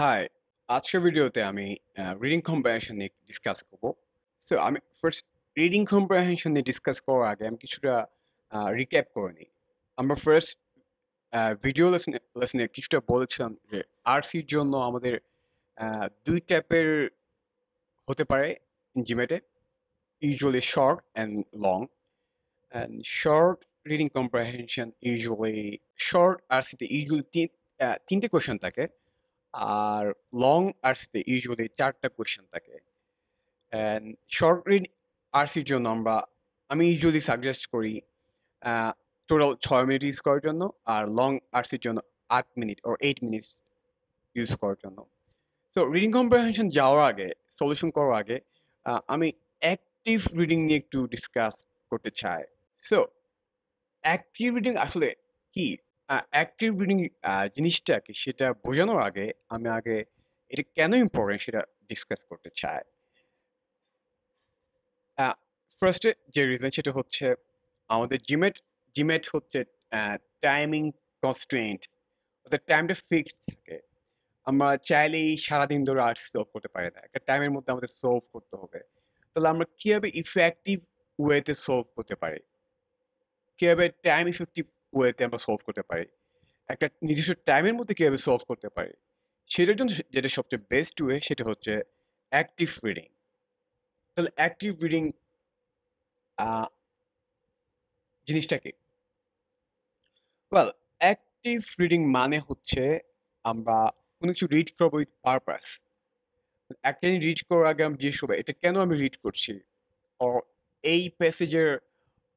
High, আজকের ভিডিওতে আমি রিডিং কম্প্রিহেনশন নিয়ে ডিসকাস করব। সো আমি ফার্স্ট রিডিং কম্প্রিহেনশন নিয়ে ডিসকাস করার আগে আমি কিছুটা রিক্যাপ করে নিই। আমরা ফার্স্ট ভিডিও লেসনে কিছুটা বলেছিলাম যে আরসির জন্য আমাদের ২ টাইপের হতে পারে জিমেটে, usually short and long. And short reading comprehension usually short আরসিতে ইউজুয়ালি ৩ টে কোয়েশ্চেন থাকে। আর লং আর্টসে ইউজুয়ালি ৪টা কোয়েশ্চেন থাকে। অ্যান্ড শর্ট রিড আর্টসের জন্য আমি ইউজুয়ালি সাজেস্ট করি টোটাল ৬ মিনিট ইউজ করার জন্য, আর লং আর্টসের জন্য ৮ মিনিট or 8 মিনিটস ইউজ করার জন্য। সো রিডিং কম্প্রিহেনশন যাওয়ার আগে, সলিউশন করার আগে আমি অ্যাক্টিভ রিডিং নিয়ে একটু ডিসকাস করতে চাই। সো অ্যাক্টিভ রিডিং আসলে কি? অ্যাক্টিভ রিডিং জিনিসটা কি সেটা বোঝানোর আগে আমি এটা কেন ইম্পোর্টেন্ট সেটা ডিসকাস করতে চাই। আ ফার্স্ট এ যে রিজন সেটা হচ্ছে আমাদের জিমেট হচ্ছে টাইমিং কনস্ট্রেইনট। অর্থাৎ টাইমটা ফিক্সড থাকে। আমরা চাইলেই সারাদিন ধরে আর্টস সলভ করতে পারি না। একটা টাইমের মধ্যে আমাদের সলভ করতে হবে। তাহলে আমরা কিভাবে ইফেক্টিভ ওয়েতে সলভ করতে পারি? কিভাবে টাইম ইফেক্টিভ ওয়েতে আমরা সলভ করতে পারি? একটা নির্দিষ্ট টাইমের মধ্যে কিভাবে সলভ করতে পারি? সেটার জন্য যেটা সবচেয়ে বেস্ট ওয়ে সেটা হচ্ছে অ্যাক্টিভ রিডিং। তাহলে অ্যাক্টিভ রিডিং আ জিনিসটা কি? ওয়েল, অ্যাক্টিভ রিডিং মানে হচ্ছে আমরা কোনো কিছু রিড করব উইথ পারপাস। একটা জিনিস রিড করার আগে আমি জিজ্ঞেস করব, "এটা কেন আমি রিড করছি?" or এই প্যাসেজের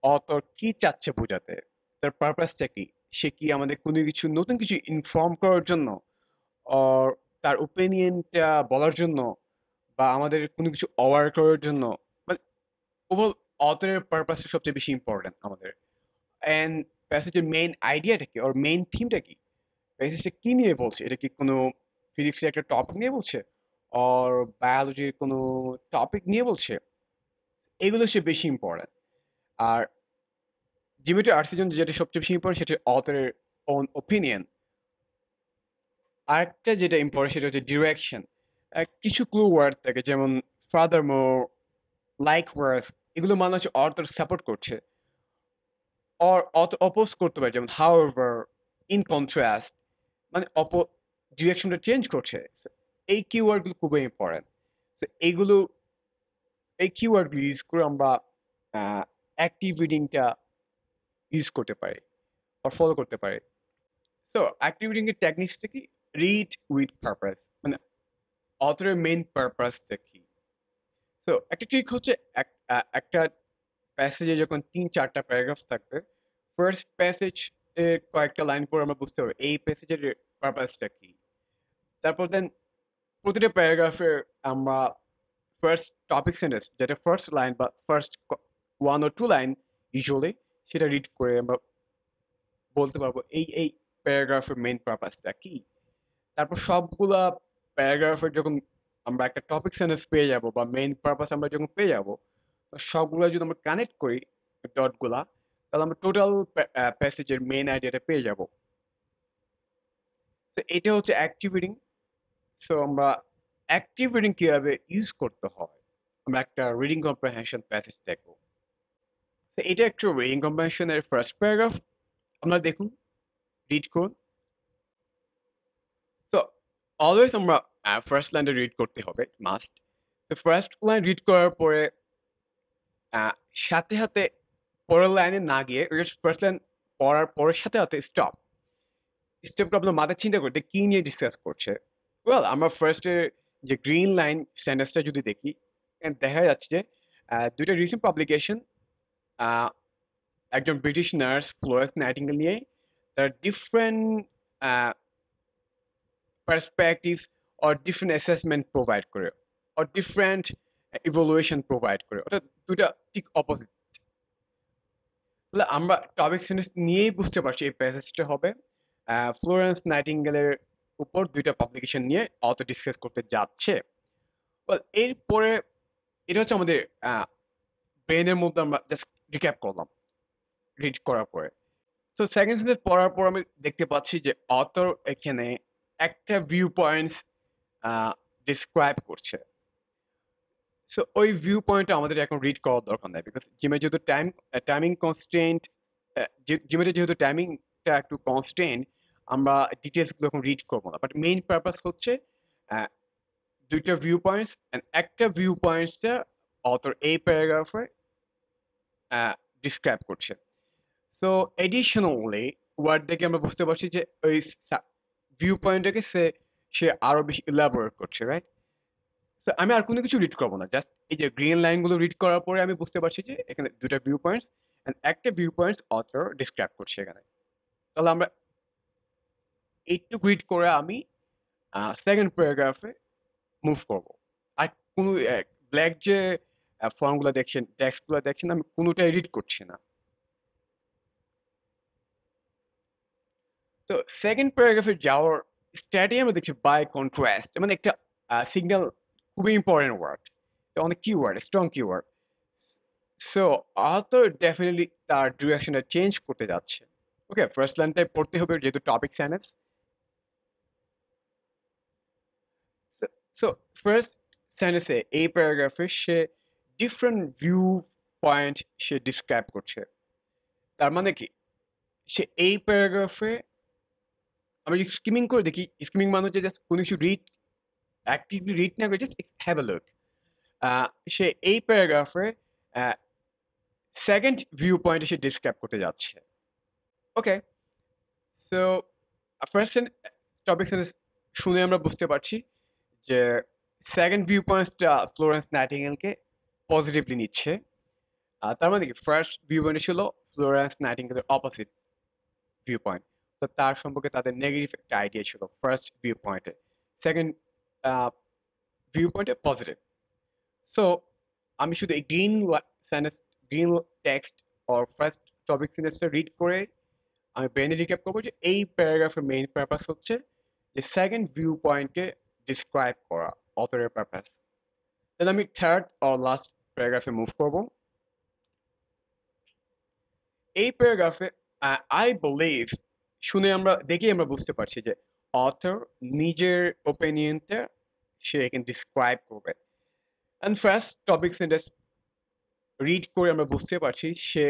অথর কি চাচ্ছে বোঝাতে? তার পারপাসটা কি? সে কি আমাদের কোনো কিছু নতুন কিছু ইনফর্ম করার জন্য? or তার ওপিনিয়নটা বলার জন্য? বা আমাদের কোনো কিছু অ্যাওয়ার করার জন্য? মানে ওভারঅল অথরের পারপাসটা সবচেয়ে বেশি ইম্পোর্টেন্ট আমাদের। অ্যান্ড প্যাসেজের মেইন আইডিয়াটা কি? ওর মেইন থিমটা কি? প্যাসেজটা কি নিয়ে বলছে? এটা কি কোনো ফিজিক্সের একটা টপিক নিয়ে বলছে? অর বায়োলজির কোনো টপিক নিয়ে বলছে? এগুলো সে বেশি ইম্পোর্টেন্ট। আর জিওমেট্রি আর্টসের জন্য যেটা সবচেয়ে বেশি ইম্পোর্টেন্ট সেটা অথরের ওন ওপিনিয়ন। আরেকটা যেটা ইম্পোর্টেন্ট সেটা হচ্ছে ডিরেকশন। কিছু ক্লু ওয়ার্ড থাকে যেমন ফাদারমোর, লাইকওয়াইজ, এগুলো মানে হচ্ছে অথর সাপোর্ট করছে। অর অপোজ করতে পারে যেমন হাউএভার, ইন কন্ট্রাস্ট, মানে ডিরেকশনটা চেঞ্জ করছে। এই কিওয়ার্ড গুলো খুবই ইম্পর্টেন্ট। তো এই কিওয়ার্ড গুলো ইউজ করে আমরা অ্যাক্টিভ রিডিংটা ইউজ করতে পারি বা ফলো করতে পারি। সো অ্যাক্টিভ রিডিং এর টেকনিক্সটা কি? রিড উইথ পারপাস, মানে অথরের মেইন পারপাসটা কি? সো একটা ট্রিক হচ্ছে একটা প্যাসেজে যখন ৩-৪টা প্যারাগ্রাফ থাকবে, ফার্স্ট প্যাসেজ এর কয়েকটা লাইন পড়ে আমরা বুঝতে পারবো এই প্যাসেজের পারপাসটা কি। তারপর দেন প্রতিটা প্যারাগ্রাফের আমরা ফার্স্ট টপিক সেন্টেন্স যেটা ফার্স্ট লাইন বা ফার্স্ট 1 or 2 লাইন ইউজুয়ালি সেটা রিড করে আমরা বলতে পারবো এই প্যারাগ্রাফের মেইন পারপাসটা কি। তারপর সবগুলা প্যারাগ্রাফের যখন আমরা একটা টপিক সেন্টেন্স পেয়ে যাব বা মেইন পারপাস আমরা যখন পেয়ে যাব, তো সবগুলা যদি আমরা কানেক্ট করি ডট গুলা, তাহলে আমরা টোটাল প্যাসেজের মেইন আইডিয়াটা পেয়ে যাব। তো এটা হচ্ছে অ্যাক্টিভ রিডিং। সো আমরা অ্যাক্টিভ রিডিং কিভাবে ইউজ করতে হয় আমরা একটা রিডিং কম্প্রিহেনশন প্যাসেজ দেখবো। তো এটা একটা রিডিং কম্প্রিহেনশনের ফার্স্ট প্যারাগ্রাফ। আমরা দেখুন, রিড করুন। তো অলওয়েজ আমরা ফার্স্ট লাইনটা রিড করতে হবে, মাস্ট। তো ফার্স্ট লাইন রিড করার পরে আ সাথে পরের লাইনে না গিয়ে জাস্ট ফার্স্ট লাইন পড়ার পরে সাথে স্টপ। স্টেপটা আপনার মাথায় চিন্তা করতে কি নিয়ে ডিসকাস করছে। ওয়েল, আমরা ফার্স্ট এ যে গ্রিন লাইন সেন্টেন্সটা যদি দেখি, দেখা যাচ্ছে যে ২ টা রিসেন্ট পাবলিকেশন, আ একজন ব্রিটিশ নার্স ফ্লোরেন্স নাইটিঙ্গেল নিয়ে তারা different a perspectives or different assessment provide করে। অর ডিফারেন্ট ইভালুয়েশন প্রোভাইড করে। অর্থাৎ ২ টা ঠিক অপোজিট। তাহলে আমরা টপিক সেন্টেন্স নিয়েই বুঝতে পারছি এই প্যাসেজটা হবে ফ্লোরেন্স নাইটিঙ্গেলের উপর ২ টা পাবলিকেশন নিয়ে অথর ডিসকাস করতে যাচ্ছে। ওয়েল, এরপরে এটা হচ্ছে আমাদের আ ব্রেইনের মধ্যে আমরা জাস্ট রিক্যাপ করলাম রিড করার পরে। সো সেকেন্ড সেন্টেন্স পড়ার পর আমি দেখতে পাচ্ছি যে অথর এখানে একটা ভিউ পয়েন্টস ডিসক্রাইব করছে। সো ওই ভিউ পয়েন্টটা আমাদের এখন রিড করার দরকার নাই, বিকজ জিমে যেহেতু টাইমিং কনস্ট্রেন্ট, জিমের যেহেতু টাইমিংটা একটু কনস্ট্রেন্ট, আমরা ডিটেলস গুলো এখন রিড করবো না, বাট মেইন পারপাস হচ্ছে আহ, দুইটা ভিউ পয়েন্টস, একটা ভিউ পয়েন্টসটা অথর এই প্যারাগ্রাফে ডিসক্রাইব করছে। সো এডিশনালি ওয়ার্ড দেখে আমরা বুঝতে পারছি যে ওই ভিউ পয়েন্টটাকে সে আরো বেশি ইলাবোরেট করছে, রাইট? সো আমি আর কোনো কিছু রিড করবো না, জাস্ট এই যে গ্রিন লাইনগুলো রিড করার পরে আমি বুঝতে পারছি যে এখানে দুটা ভিউ পয়েন্টস এন্ড একটা ভিউ পয়েন্টস অথর ডিসক্রাইব করছে এখানে। তাহলে আমরা এইটুকু রিড করে আমি সেকেন্ড প্যারাগ্রাফে মুভ করব। আর কোনো ব্ল্যাক যে ফর্মগুলো দেখছেন, টেক্সটগুলো দেখছেন, আমি কোনোটাই রিড করছি না। তো সেকেন্ড প্যারাগ্রাফে যাওয়ার স্ট্যাটি আমরা দেখছি বাই কন্ট্রাস্ট, মানে একটা সিগন্যাল, খুবই ইম্পর্টেন্ট ওয়ার্ড, অনেক keyword, strong keyword. So author definitely তার ডিরেকশনটা চেঞ্জ করতে যাচ্ছে। ওকে, ফার্স্ট লাইনটাই পড়তে হবে যেহেতু টপিক সেন্টেন্স। সো ফার্স্ট সেন্টেন্সে এই প্যারাগ্রাফে সে ডিফারেন্ট ভিউ পয়েন্ট সে ডিসক্রাইব করছে। তার মানে কি, সে এই প্যারাগ্রাফে, আমি স্কিমিং করে দেখি, স্কিমিং মানে হচ্ছে জাস্ট কোনো কিছু রিড, অ্যাক্টিভলি রিড না করে জাস্ট হ্যাভ আ লুক। সে এই প্যারাগ্রাফে সেকেন্ড ভিউ পয়েন্টে সে ডিসক্রাইব করতে যাচ্ছে। ওকে, সো ফার্স্ট টপিক সেন্টেন্স শুনে আমরা বুঝতে পারছি যে সেকেন্ড ভিউ পয়েন্টটা ফ্লোরেন্স নাইটিঙ্গেলকে পজিটিভলি নিচ্ছে। তার মানে কি, ফার্স্ট ভিউ পয়েন্ট ছিল ফ্লোরেন্স নাইটিঙ্গেলের অপোজিট ভিউ পয়েন্ট, তো তার সম্পর্কে তাদের নেগেটিভ একটা আইডিয়া ছিল ফার্স্ট ভিউ পয়েন্টে, সেকেন্ড ভিউ পয়েন্টে পজিটিভ। সো আমি শুধু এই sentence, green text or first topic সেন্টেন্সটা রিড করে আমি ব্রেনে রিক্যাপ করবো যে এই প্যারাগ্রাফের মেইন পারপাস হচ্ছে যে সেকেন্ড ভিউ পয়েন্টকে ডিসক্রাইব করা, অথরের পারপাস। তাহলে আমি থার্ড অর লাস্ট প্যারাগ্রাফে মুভ করব। এই প্যারাগ্রাফে আই বিলিভ শুনে আমরা দেখে আমরা বুঝতে পারছি যে অথর নিজের ওপিনিয়নটা সে এখানে ডিসক্রাইব করবে। And first topic sentence read করে আমরা বুঝতে পারছি সে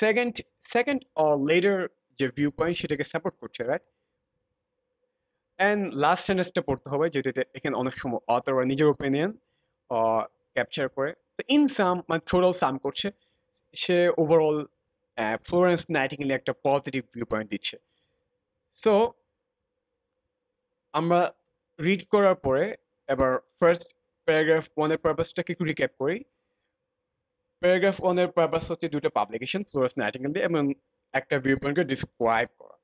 সেকেন্ড সেকেন্ড অর লেটার যে ভিউ পয়েন্ট সেটাকে সাপোর্ট করছে, রাইট? অ্যান্ড লাস্ট সেন্টেন্সটা পড়তে হবে, যেটা এখানে অনেক সময় অথর নিজের ওপিনিয়ন ক্যাপচার করে। তো ইন সাম, মানে টোটাল সাম করছে, সে ওভারঅল ফ্লোরেন্স নাইটিঙ্গেল একটা পজিটিভ ভিউ পয়েন্ট দিচ্ছে। সো আমরা রিড করার পরে এবার ফার্স্ট প্যারাগ্রাফ ওয়ানের পারপাসটাকে একটু রিক্যাপ করি। প্যারাগ্রাফ ওয়ানের পারপাস হচ্ছে দুটো পাবলিকেশন ফ্লোরেন্স নাইটিঙ্গেল দিয়ে এবং একটা ভিউ পয়েন্টকে ডিসক্রাইব করা।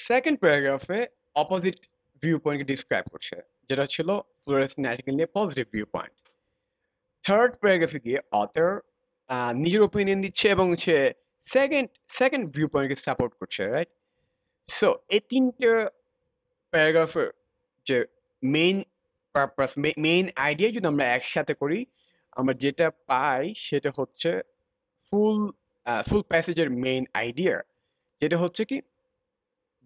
সেকেন্ড প্যারাগ্রাফে অপোজিট ভিউ পয়েন্টকে ডিসক্রাইব করছে, যেটা ছিল ফ্লোরেন্স নাইটিঙ্গেল নিয়ে পজিটিভ ভিউ পয়েন্ট। থার্ড প্যারাগ্রাফে গিয়ে অথর নিজের ওপিনিয়ন দিচ্ছে এবং সে সেকেন্ড সেকেন্ড ভিউ পয়েন্টকে সাপোর্ট করছে, রাইট? সো এই তিনটে প্যারাগ্রাফের যে মেইন পারপাস, মেইন আইডিয়া যদি আমরা একসাথে করি, আমরা যেটা পাই সেটা হচ্ছে ফুল ফুল প্যাসেজের মেইন আইডিয়া, যেটা হচ্ছে কি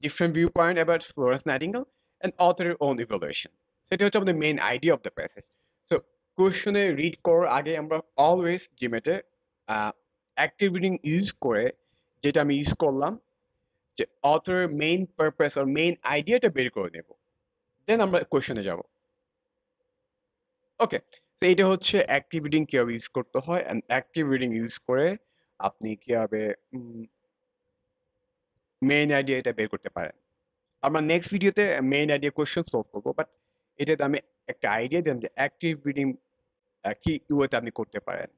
different viewpoint about Florence Nightingale and author's own evaluation. সেটা হচ্ছে আমাদের main idea of the passage. So কোয়েশনে রিড করার আগে আমরা অলওয়েজ জিমেটে অ্যাক্টিভ রিডিং ইউজ করে, যেটা আমি ইউজ করলাম, যে অথরের মেইন পারপাস আর মেইন আইডিয়াটা বের করে নেব, দেন আমরা কোয়েশনে যাব। ওকে, তো এটা হচ্ছে অ্যাক্টিভ রিডিং কিভাবে ইউজ করতে হয়, অ্যান্ড অ্যাক্টিভ রিডিং ইউজ করে আপনি কিভাবে মেইন আইডিয়া এটা বের করতে পারেন। আমরা নেক্সট ভিডিওতে মেইন আইডিয়া কোয়েশ্চেন সলভ করবো, বাট এটাতে আমি একটা আইডিয়া দিলাম যে অ্যাক্টিভ রিডিং কি ওয়েতে আপনি করতে পারেন।